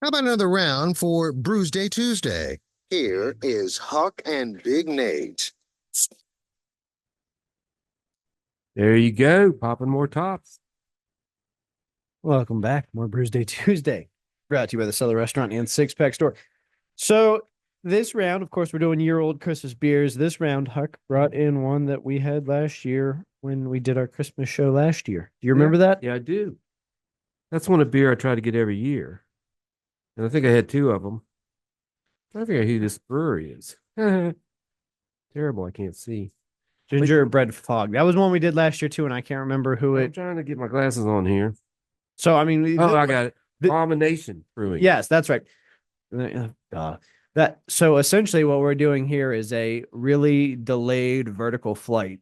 How about another round for Brewsday Tuesday? Here is Huck and Big Nate. There you go, popping more tops. Welcome back. More Brewsday Tuesday, brought to you by the Cellar Restaurant and Six Pack Store. So, this round, of course, we're doing year-old Christmas beers. This round, Huck brought in one that we had last year when we did our Christmas show last year. Do you remember that? Yeah, I do. That's one of beer I try to get every year. And I think I had two of them. I figure who this brewery is. Terrible, I can't see. Gingerbread Fog. That was one we did last year too, and I can't remember who I'm it. trying to get my glasses on here. So, I mean, Oh, I got it. the- Abomination Brewing. yes, that's right. So essentially, what we're doing here is a really delayed vertical flight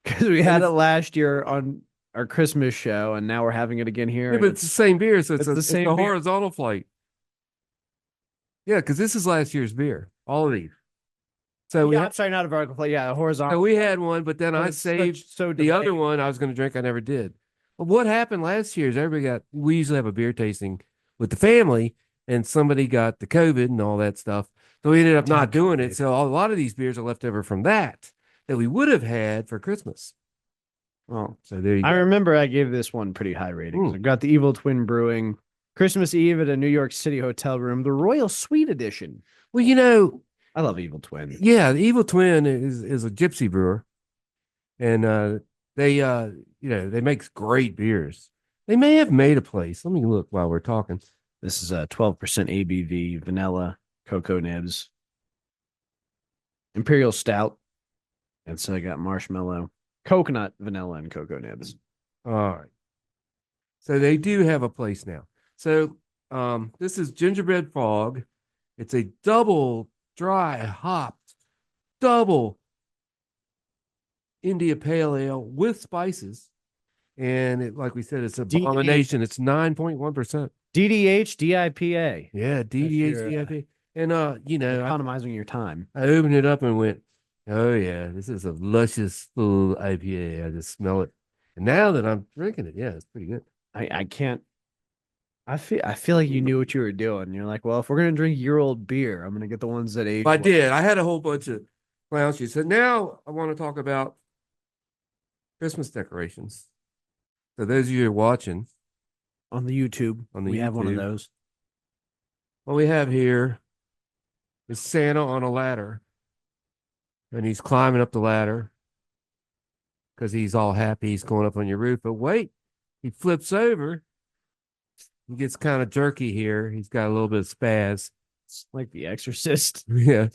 because we had it last year on our Christmas show, and now we're having it again here. Yeah, but it's the same beer, so it's the same a beer. horizontal flight. Yeah, because this is last year's beer. All of these. So we Yeah, I'm sorry, not a vertical flight. Yeah, a horizontal. so we had one, but then But I it's saved so the other delayed. one I was going to drink. I never did. But what happened last year is we usually have a beer tasting with the family, and somebody got the COVID and all that stuff. So we ended up not doing it. So a lot of these beers are left over from that we would have had for Christmas. Well, So there you I go. remember I gave this one pretty high ratings. Mm. I got the Evil Twin Brewing Christmas Eve at a New York City hotel room, the Royal Suite Edition. Well, I love Evil Twin. yeah, the Evil Twin is a gypsy brewer, and they they make great beers. They may have made a place. Let me look while we're talking. This is a 12% ABV, vanilla, cocoa nibs, Imperial Stout. And so I got marshmallow, coconut, vanilla, and cocoa nibs. All right. So they do have a place now. So this is Gingerbread Fog. It's a double dry hopped, double India Pale Ale with spices. And like we said, it's Abomination. It's 9.1%. DDH, DIPA. Yeah, DDH, DIP. And Economizing your time. I opened it up and went, oh yeah, this is a luscious full IPA. I just smell it. And now that I'm drinking it, yeah, it's pretty good. I can't. I feel like you knew what you were doing. You're like, well, if we're gonna drink year-old beer, I'm gonna get the ones that age. I did. I had a whole bunch of clown shoes. So now I want to talk about Christmas decorations. So those of you who are watching on the YouTube. We have one of those. What we have here is Santa on a ladder. And he's climbing up the ladder because he's all happy he's going up on your roof. But wait, he flips over. He gets kind of jerky here. He's got a little bit of spaz. It's like The Exorcist. Yeah.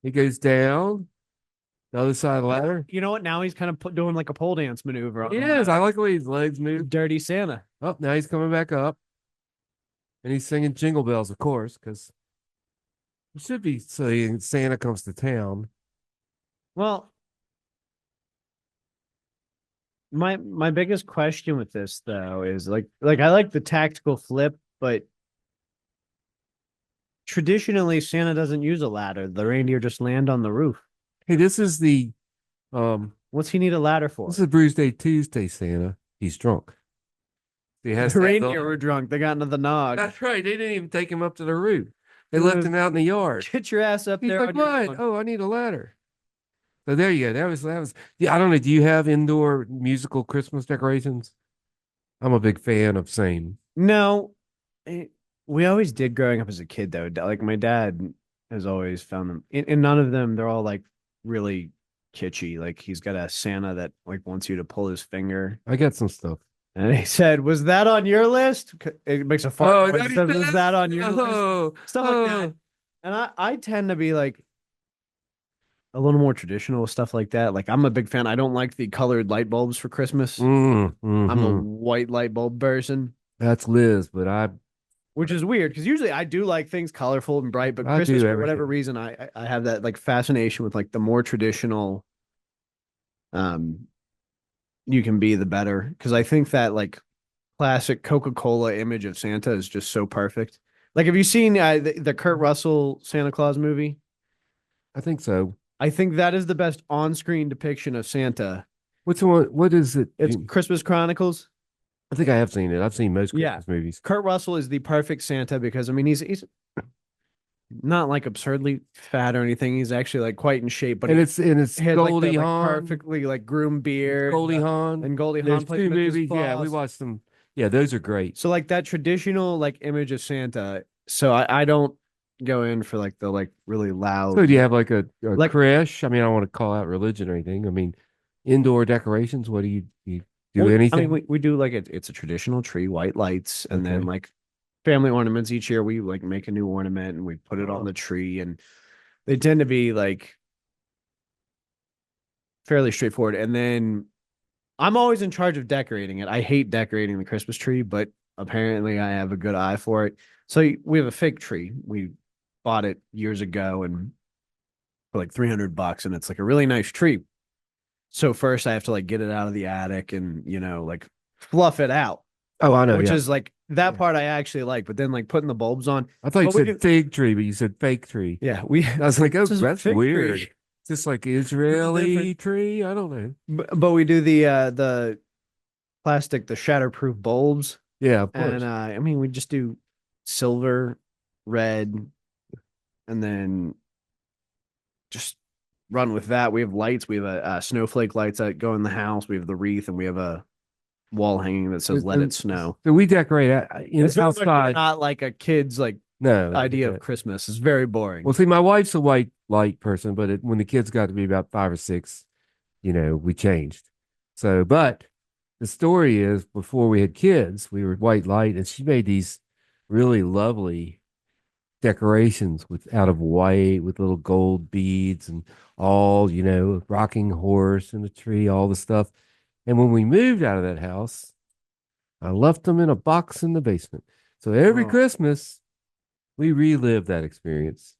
He goes down the other side of the ladder. You know what? Now he's kind of doing like a pole dance maneuver. Yes, I like the way his legs move. Dirty Santa. Oh, now he's coming back up. And he's singing Jingle Bells, of course, because he should be saying Santa comes to town. Well, my biggest question with this though is like I like the tactical flip, but traditionally Santa doesn't use a ladder. The reindeer just land on the roof. Hey, this is the what's he need a ladder for? This is Brewsday Tuesday, Santa. He's drunk. He has The reindeer were drunk. They got into the nog. That's right. They didn't even take him up to the roof. They left him out in the yard. Get your ass up He's there. like, what? Oh, I need a ladder. So there you go. That was. Yeah, I don't know. Do you have indoor musical Christmas decorations? I'm a big fan of same. No, we always did growing up as a kid though. Like my dad has always found them, and none of them. They're all like really kitschy. Like he's got a Santa that like wants you to pull his finger. I got some stuff. And he said, "Was that on your list?" It makes a fart. Oh, Noise. Was that on your list? Stuff like that. And I tend to be like a little more traditional stuff like that. Like I'm a big fan. I don't like the colored light bulbs for Christmas. I'm a white light bulb person. That's Liz, but which is weird because usually I do like things colorful and bright, but I Christmas, do for whatever reason, I have that like fascination with like the more traditional you can be, the better. Because I think that like classic Coca-Cola image of Santa is just so perfect. Like, have you seen the Kurt Russell Santa Claus movie? I think so. I think that is the best on-screen depiction of Santa. What's the one? What is it? It's Christmas Chronicles. I think I have seen it. I've seen most Yeah. Christmas movies. Kurt Russell is the perfect Santa because I mean he's not like absurdly fat or anything. He's actually like quite in shape, but And it's he had like Goldie the Hawn. perfectly like groomed beard. Goldie Hawn. And Goldie There's Hawn plays two Mrs. movies. Yeah, we Claus. watched them. Yeah, those are great. So like that traditional like image of Santa. So I don't go in for like the like really loud. So do you have like a Like- creche? I mean, I don't want to call out religion or anything. I mean, indoor decorations. What do you do Well, anything? I mean, we do like it's a traditional tree, white lights, and then Okay. like family ornaments each year. We like make a new ornament and we put it on the tree, and they tend to be like fairly straightforward. And then I'm always in charge of decorating it. I hate decorating the Christmas tree, but apparently I have a good eye for it. So we have a fake tree. We bought it years ago and for like $300, and it's like a really nice tree. So first I have to like get it out of the attic and like fluff it out, Oh, I know. which Yeah. is like that Yeah. part I actually like, but then like putting the bulbs on. I thought you But we said do- fig tree, but you said fake tree. Yeah, we I was like, oh, this is a that's fig weird. tree. Just like Israeli tree. I don't know. But we do the plastic, the shatterproof bulbs. Yeah, of course. And I mean we just do silver, red, and then just run with that. We have lights. We have a snowflake lights that go in the house. We have the wreath, and we have a wall hanging that says "Let it snow." So we decorate It's very much outside. not like a kid's like No idea of Christmas. It's very boring. Well, see, my wife's a white light person, but when the kids got to be about 5 or 6, we changed. So, but the story is before we had kids, we were white light, and she made these really lovely decorations out of white with little gold beads and all, rocking horse and the tree, all the stuff. And when we moved out of that house, I left them in a box in the basement. So every Oh. Christmas, we relive that experience.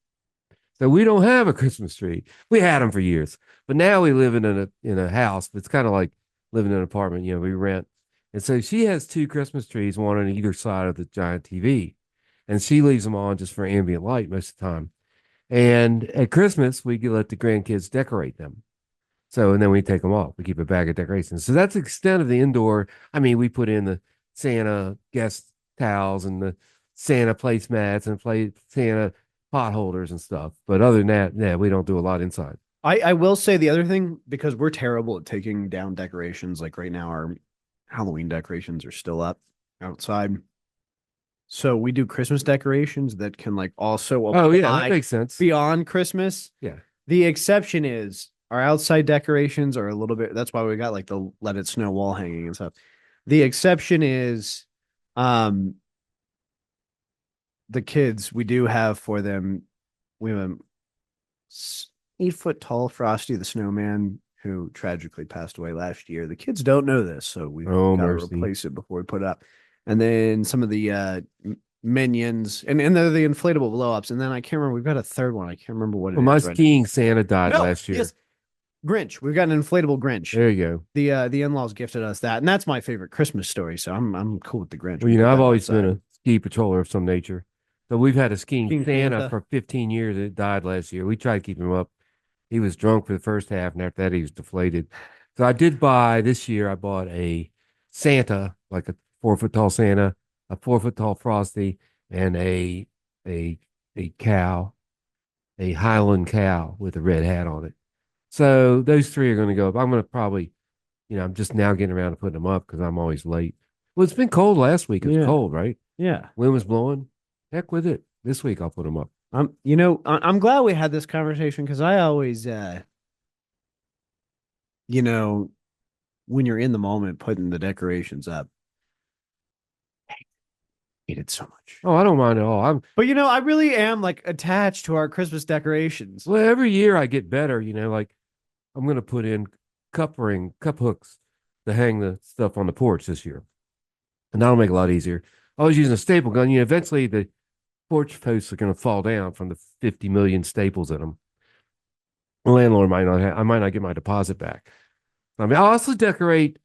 So we don't have a Christmas tree. We had them for years, but now we live in a house. It's kind of like living in an apartment. We rent, and so she has 2 Christmas trees, one on either side of the giant TV, and she leaves them on just for ambient light most of the time. And at Christmas, we let the grandkids decorate them. So, and then we take them off. We keep a bag of decorations. So that's the extent of the indoor. I mean, we put in the Santa guest towels and the Santa placemats and Santa pot holders and stuff. But other than that, yeah, we don't do a lot inside. I will say the other thing, because we're terrible at taking down decorations. Like right now, our Halloween decorations are still up outside. So we do Christmas decorations that can like also Oh, yeah, that apply makes sense. beyond Christmas. Yeah. The exception is our outside decorations are a little bit. That's why we got like the Let It Snow wall hanging and stuff. The exception is, the kids. We do have for them. We have a 8-foot tall Frosty the Snowman who tragically passed away last year. The kids don't know this, so we've Oh, got to mercy. replace it before we put it up. And then some of the minions, and they're the inflatable blow ups. And then I can't remember. We've got a third one. I can't remember what it Well, my is right now. skiing Santa died No, last year. yes. Grinch. We've got an inflatable Grinch. There you go. The in-laws gifted us that, and that's my favorite Christmas story. So I'm cool with the Grinch. Well, We put I've that always outside. been a ski patroller of some nature. So we've had a skiing Skiing Santa Santa. for 15 years. It died last year. We tried to keep him up. He was drunk for the first half, and after that, he was deflated. So I did buy this year. I bought a Santa, like a 4-foot tall Santa, a 4-foot tall Frosty, and a cow, a Highland cow with a red hat on it. So those 3 are going to go up. I'm going to probably, I'm just now getting around to putting them up because I'm always late. Well, it's been cold last week. It was Yeah. cold, right? Yeah. Wind was blowing. Heck with it. This week I'll put them up. I'm glad we had this conversation because I always, when you're in the moment putting the decorations up, I hate it so much. Oh, I don't mind at all. But I really am like attached to our Christmas decorations. Well, every year I get better, like I'm going to put in cup hooks to hang the stuff on the porch this year. And that'll make it a lot easier. I was using a staple gun. Eventually the porch posts are going to fall down from the 50 million staples in them. The landlord I might not get my deposit back. I mean, I'll also decorate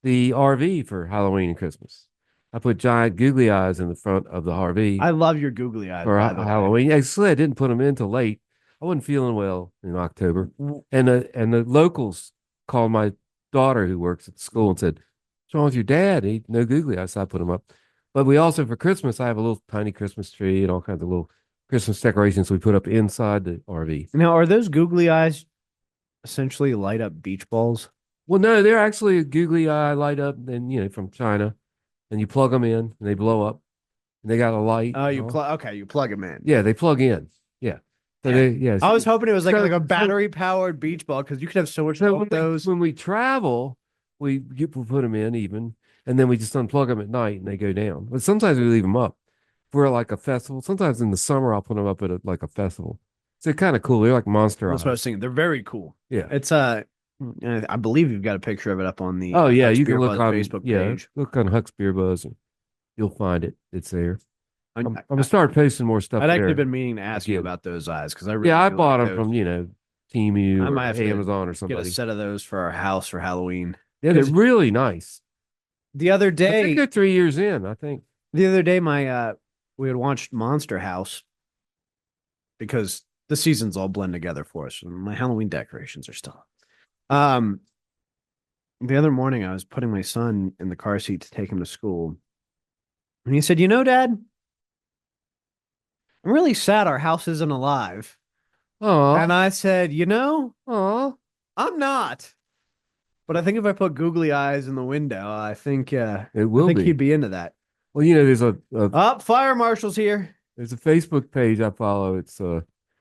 the RV for Halloween and Christmas. I put giant googly eyes in the front of the RV I love your googly eyes. for by the way. Halloween. Actually, I didn't put them in till late. I wasn't feeling well in October, and the locals called my daughter who works at the school and said, What's wrong with your dad? He no googly eyes. So I put them up. But we also for Christmas, I have a little tiny Christmas tree and all kinds of little Christmas decorations we put up inside the RV. Now, are those googly eyes essentially light up beach balls? Well, no, they're actually a googly eye light up, and from China, and you plug them in, and they blow up, and they got a light. Oh, and you all. plug. Okay, you plug them in. Yeah, they plug in. Yeah. So Yeah. yeah. I was hoping it was like So- like a so- battery powered beach ball because you could have so much So fun with those. when we travel, we put them in even, and then we just unplug them at night and they go down. But sometimes we leave them up for like a festival. Sometimes in the summer I'll put them up at like a festival. So they're kind of cool. They're like monster That's what I was eyes. thinking. They're very cool. Yeah. It's I believe you've got a picture of it up on the Oh yeah, Huck's you can Beer look Buzz on Facebook yeah, page. look on Huck's Beer Buzz and you'll find it. It's there. I'm I, gonna start posting more stuff I'd actually there. been meaning to ask you Again. about those eyes because I really Yeah, I feel bought like them those. from Temu I or might have to Amazon or get a somebody. set of those for our house for Halloween. Yeah, they're 'Cause really nice. The other I think day, they're 3 years in. I think. my we had watched Monster House because the seasons all blend together for us. And my Halloween decorations are still up. The other morning I was putting my son in the car seat to take him to school. And he said, Dad, I'm really sad our house isn't alive. Oh, And I said, oh, I'm not. But I think if I put googly eyes in the window, I think it will be. he'd be into that. Well, there's a Fire marshal's here. there's a Facebook page I follow. It's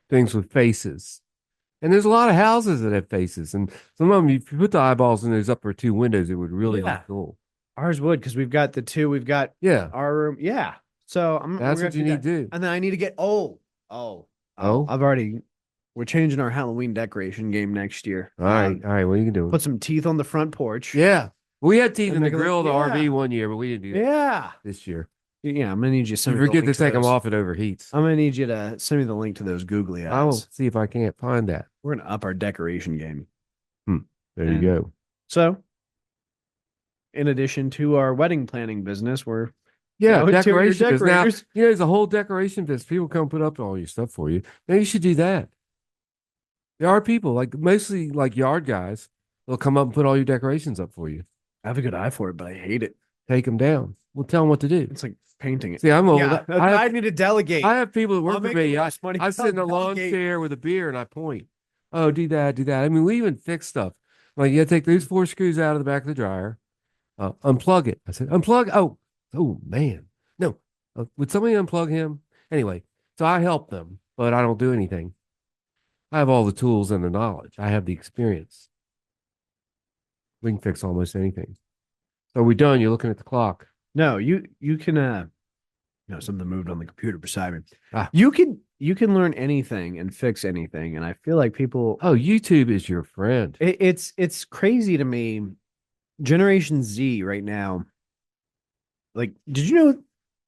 things with faces, and there's a lot of houses that have faces, and some of them if you put the eyeballs in those upper two windows, it would really Yeah. look cool. Ours would because we've got the two. We've got Yeah, our room. Yeah. So that's what you need to do. And then I need to get Oh? we're changing our Halloween decoration game next year. All right, what are you gonna do? Put some teeth on the front porch. Yeah, we had teeth And in the make it look- grill of the yeah. RV one year, but we didn't do that Yeah. this year. Yeah. I'm gonna need you to You send me the forget to link take them those. off; it overheats. I'm gonna need you to send me the link to those googly eyes. I will see if I can't find that. We're gonna up our decoration game. There you And- go. So, in addition to our wedding planning business, we're Yeah, interior decoration business. Now, decorators. there's a whole decoration business. People come put up all your stuff for you. Maybe you should do that. There are people, like mostly like yard guys, they'll come up and put all your decorations up for you. I have a good eye for it, but I hate it. Take them down. We'll tell them what to do. It's like painting it. See, I'm old. Yeah, I need to delegate. I have people that work I'll for make me. the I, most money. I sit in a I'll lawn delegate. chair with a beer and I point. Oh, do that, do that. I mean, we even fix stuff. Like, you got to take those 4 screws out of the back of the dryer, unplug it. I said, unplug. Oh, man. No. Would somebody unplug him? Anyway, so I help them, but I don't do anything. I have all the tools and the knowledge. I have the experience. We can fix almost anything. So we're done. You're looking at the clock. No, you can something moved on the computer beside me. Ah. You can learn anything and fix anything, and I feel like people Oh, YouTube is your friend. it's crazy to me. Generation Z right now. Like, did you know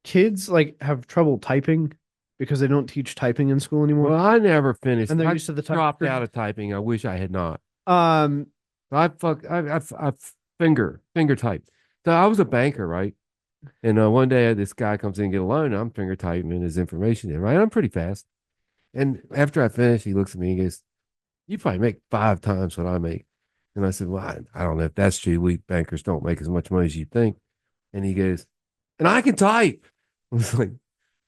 kids like have trouble typing because they don't teach typing in school anymore? Well, I never finished. And they're I used to the type dropped screen. out of typing. I wish I had not. Um, I finger typed. So I was a banker, right? And one day this guy comes in and get a loan. I'm finger typing his information in, right? I'm pretty fast. And after I finish, he looks at me and goes, "You probably make 5 times what I make." And I said, "Well, I don't know if that's true. We bankers don't make as much money as you think." And he goes, "And I can type." I was like,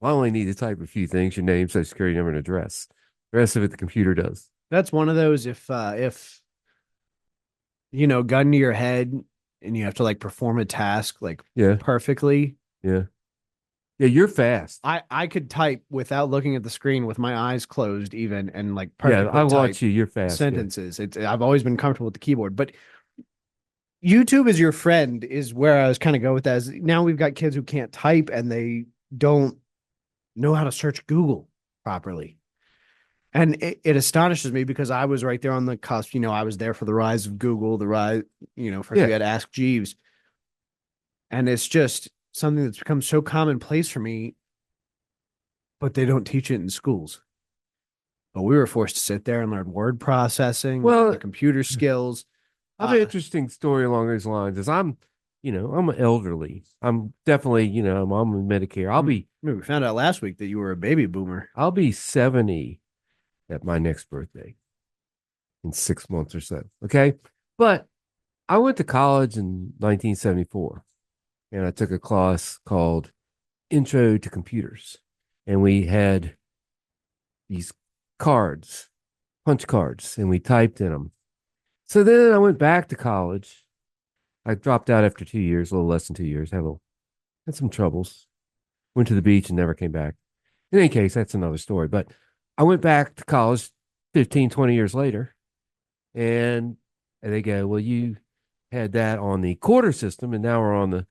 "Well, I only need to type a few things: your name, social security number, and address. The rest of it, the computer does." that's one of those if gun to your head and you have to like perform a task like Yeah, perfectly. yeah, yeah. You're fast. I could type without looking at the screen with my eyes closed even and like Yeah, perfectly I type watch you. You're fast. Yeah. sentences. I've always been comfortable with the keyboard, but YouTube is your friend is where I was kind of go with that. Is now we've got kids who can't type and they don't know how to search Google properly. And it astonishes me because I was right there on the cusp. I was there for the rise of Google, the rise, first Yeah. we had Ask Jeeves. And it's just something that's become so commonplace for me, but they don't teach it in schools. But we were forced to sit there and learn word processing, Well, the computer skills. I have an interesting story along those lines. Is I'm elderly. I'm definitely, I'm on Medicare. We found out last week that you were a baby boomer. I'll be 70 at my next birthday in 6 months or so. Okay. But I went to college in 1974 and I took a class called Intro to Computers. And we had these cards, punch cards, and we typed in them. So then I went back to college. I dropped out after 2 years, a little less than 2 years, had some troubles, went to the beach and never came back. In any case, that's another story. But I went back to college 15, 20 years later, and they go, well, you had that on the quarter system, and now we're on the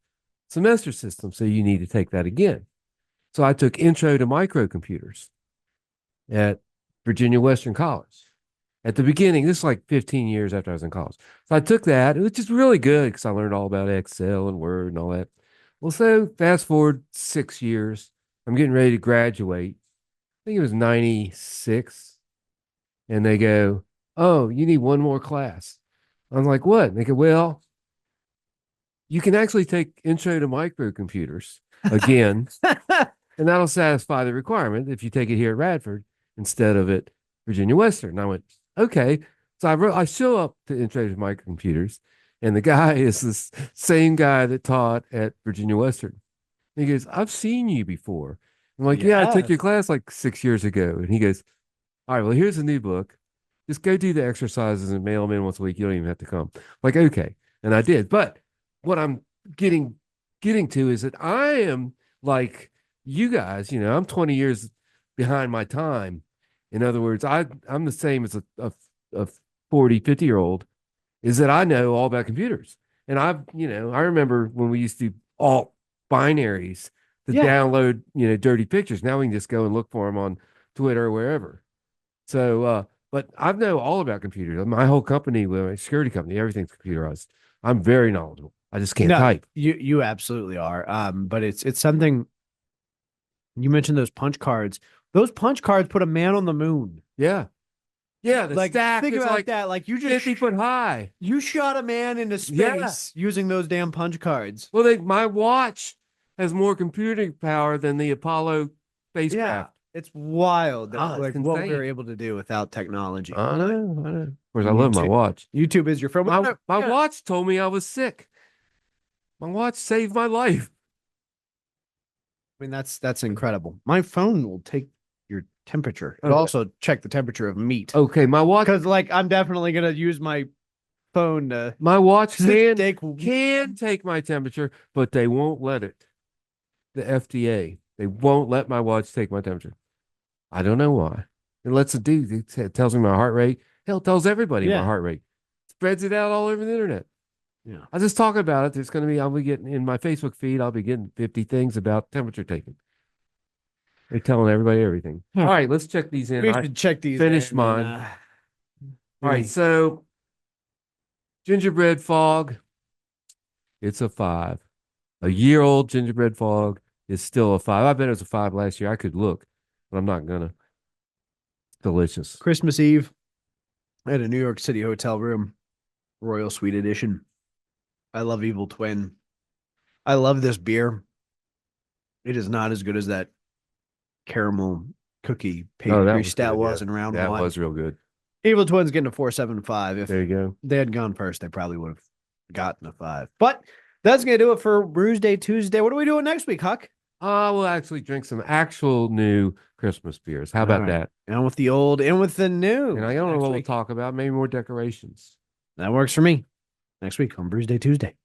semester system, so you need to take that again. So I took Intro to Microcomputers at Virginia Western College. At the beginning, this is like 15 years after I was in college. So I took that. It was just really good because I learned all about Excel and Word and all that. Well, so fast forward 6 years, I'm getting ready to graduate. I think it was 96. And they go, oh, you need one more class. I'm like, what? And they go, well, you can actually take Intro to Microcomputers again, and that'll satisfy the requirement if you take it here at Radford instead of at Virginia Western. And I went, okay. So I show up to Intro to Microcomputers, and the guy is this same guy that taught at Virginia Western. And he goes, I've seen you before. I'm like, yeah, I took your class like 6 years ago. And he goes, all right, well, here's a new book. Just go do the exercises and mail them in once a week. You don't even have to come. I'm like, okay. And I did. But what I'm getting to is that I am like you guys, I'm 20 years behind my time. In other words, I'm the same as a 40, 50-year-old, is that I know all about computers. And I remember when we used to alt binaries to download, dirty pictures. Now we can just go and look for them on Twitter or wherever. So, but I know all about computers. My whole company, my security company, everything's computerized. I'm very knowledgeable. I just can't type. You absolutely are. But it's something. You mentioned those punch cards. Those punch cards put a man on the moon. Yeah. Yeah. The like, stack think is about like that. Like, you just 50 foot high. You shot a man into space using those damn punch cards. Well, my watch has more computing power than the Apollo spacecraft. It's wild It's what insane. we're able to do without technology. I know. Of course, I love my watch. YouTube is your friend. My watch told me I was sick. My watch saved my life. I mean, that's incredible. My phone will take your temperature. It'll also check the temperature of meat. Okay, my watch. Because I'm definitely gonna use my phone to. My watch can take my temperature, but they won't let it. The FDA, they won't let my watch take my temperature. I don't know why. It lets it do. It tells me my heart rate. Hell, it tells everybody my heart rate. Spreads it out all over the internet. Yeah. I just talk about it. There's going to be, I'll be getting in my Facebook feed, I'll be getting 50 things about temperature taking. They're telling everybody everything. All right, let's check these in. We should check these. Finished mine. All right, so gingerbread fog, it's a 5. A year-old gingerbread fog is still a 5. I bet it was a 5 last year. I could look, but I'm not gonna. Delicious. Christmas Eve at a New York City hotel room, Royal Suite Edition. I love Evil Twin. I love this beer. It is not as good as that caramel cookie pastry stout was in round 1. That was real good. Evil Twin's getting a 4.75. If there you go. They had gone first, they probably would have gotten a 5. But that's going to do it for Brewsday Tuesday. What are we doing next week, Huck? We'll actually drink some actual new Christmas beers. How about that? And with the old and with the new. And I don't know what we'll talk about. Maybe more decorations. That works for me. Next week on Brewsday Tuesday.